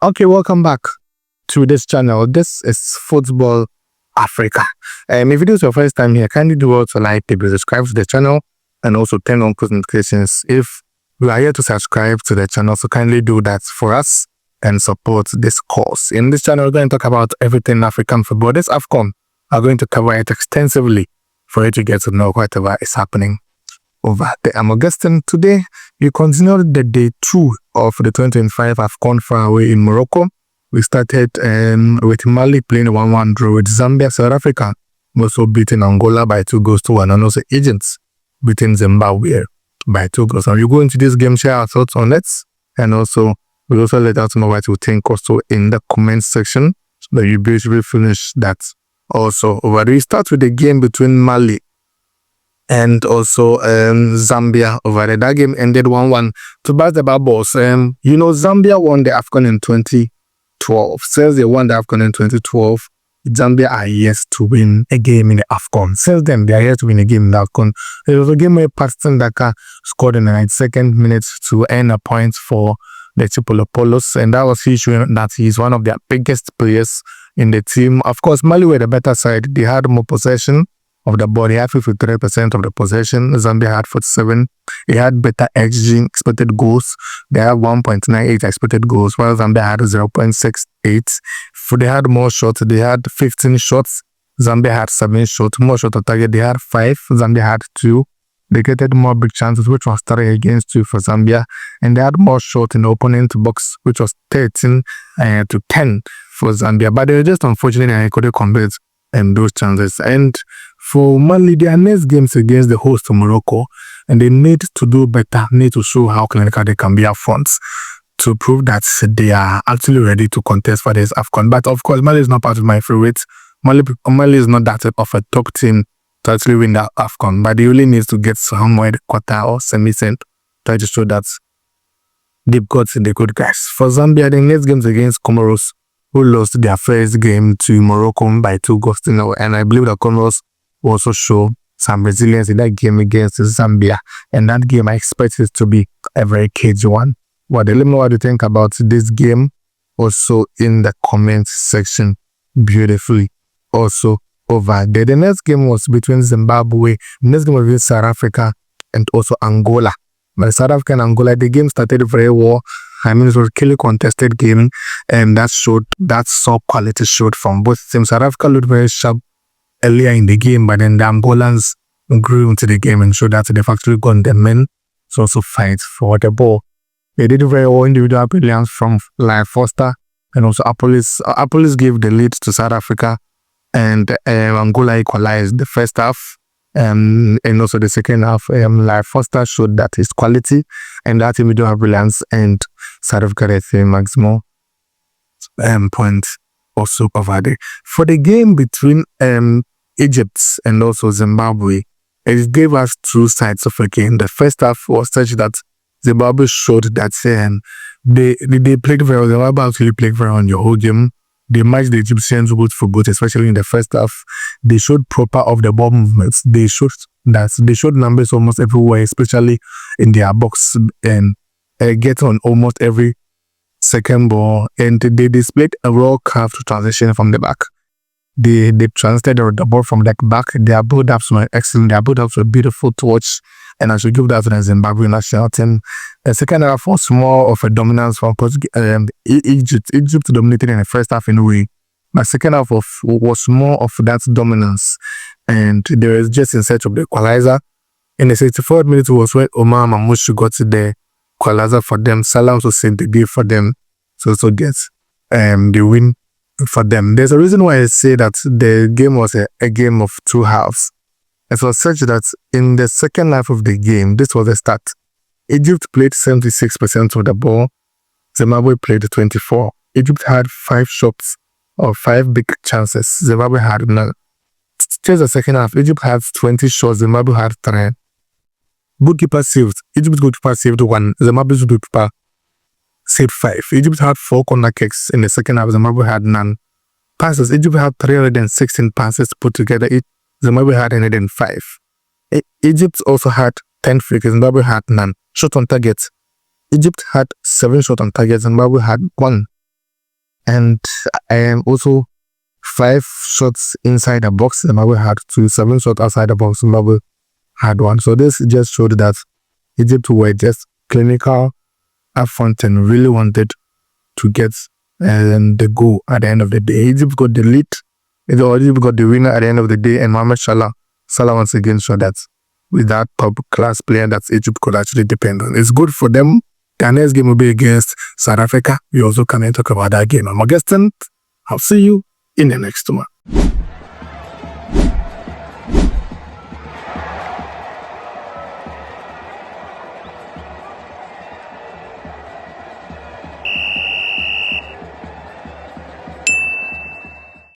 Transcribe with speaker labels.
Speaker 1: Okay, welcome back to this channel. This is Football Africa. If it is your first time here, kindly do also like, subscribe to the channel, and also turn on post notifications. If you are here to subscribe to the channel, so kindly do that for us and support this cause. In this channel, we're going to talk about everything African football. This AFCON, are going to cover it extensively for you to get to know whatever is happening over there. I'm Augustine. Today, we continued the day 2 of the 2025 AFCON far away in Morocco. We started with Mali playing a 1-1 draw with Zambia. South Africa also beating Angola by 2-1, and also Egypt beating Zimbabwe by 2-0. Now, you go into this game, share our thoughts on it, and also we'll also let us know what you think also in the comment section, so that you basically finish that also over. We start with the game between Mali and also Zambia over there. That game ended 1-1. To burst the bubbles, Zambia won the AFCON in 2012. Since they won the AFCON in 2012, Zambia are yet to win a game in the AFCON. Since then, they are yet to win a game in the AFCON. There was a game where Paxton Daka scored in the 92nd minute to earn a point for the Chipolopolos, and that was he showing that he's one of their biggest players in the team. Of course, Mali were the better side. They had more possession of the ball. They had 53% of the possession. Zambia had 47%. They had better XG, expected goals. They had 1.98 expected goals, while Zambia had 0.68. They had more shots. They had 15 shots. Zambia had 7 shots. More shots on target. They had 5. Zambia had 2. They created more big chances, which was 3 against 2 for Zambia. And they had more shots in the opponent box, which was 13 to 10 for Zambia. But they were just unfortunate and couldn't convert those chances. And for Mali, their next games against the host of Morocco, and they need to do better, need to show how clinical they can be up front to prove that they are actually ready to contest for this AFCON. But of course, Mali is not part of my favorites. Mali is not that type of a top team to actually win that AFCON, but they really need to get somewhere quarter or semi-cent, try to show that they've got the good guys. For Zambia, the next games against Comoros, who lost their first game to Morocco by 2-0, and I believe that Comoros will also show some resilience in that game against Zambia, and that game I expect it to be a very cagey one. Let me know what you think about this game also in the comment section beautifully also over there. The next game was between Zimbabwe, the next game was between South Africa and also Angola. But South Africa and Angola, the game started very well. I mean, it was a killer contested game, and that saw quality showed from both teams. South Africa looked very sharp earlier in the game, but then the Angolans grew into the game and showed that they've actually gone the men to also fight for the ball. They did very well individual brilliance from Lion Foster, and also Apollos gave the lead to South Africa, and Angola equalized the first half. And also the second half, Lion Foster showed that his quality and that individual brilliance, and South Africa had a maximum points also over there. For the game between Egypt and also Zimbabwe, it gave us two sides of a game. The first half was such that Zimbabwe showed that they played very well. Zimbabwe actually played very well in the whole game. They matched the Egyptians good for good, especially in the first half. They showed proper off the ball movements. They showed numbers almost everywhere, especially in their box, and get on almost every second ball. And they displayed a raw curved transition from the back. They translated the ball from the back. Their build-ups were excellent. Their build-ups were beautiful to watch, and I should give that to the Zimbabwe national team. The second half was more of a dominance from Egypt. Egypt dominated in the first half in a way. The second half was more of that dominance, and they were just in search of the equalizer. In the 64th minute was when Omar Mamouche got the equalizer for them. Salah also saved the day for them to also get the win for them. There's a reason why I say that the game was a game of two halves. It was such that in the second half of the game, this was the start. Egypt played 76% of the ball. Zimbabwe played 24%. Egypt had 5 shots or 5 big chances. Zimbabwe had none. Just the second half, Egypt had 20 shots. Zimbabwe had 3. Goalkeeper saved. Egypt's goalkeeper saved 1. Zimbabwe's goalkeeper saved 5. Egypt had 4 corner kicks in the second half. Zimbabwe had none. Passes. Egypt had 316 passes put together. Zimbabwe had 105. Egypt also had 10 free kicks. Zimbabwe had none. Shot on target. Egypt had 7 shots on target. Zimbabwe had 1. And also 5 shots inside the box, Zimbabwe had 2. 7 shots outside the box, Zimbabwe had 1. So this just showed that Egypt were just clinical up front and really wanted to get the goal at the end of the day. Egypt got the lead. Egypt got the winner at the end of the day, and Mohamed Salah once again showed that with that top class player that Egypt could actually depend on. It's good for them. Their next game will be against South Africa. We also come and talk about that game. I'm Augustin. I'll see you in the next one.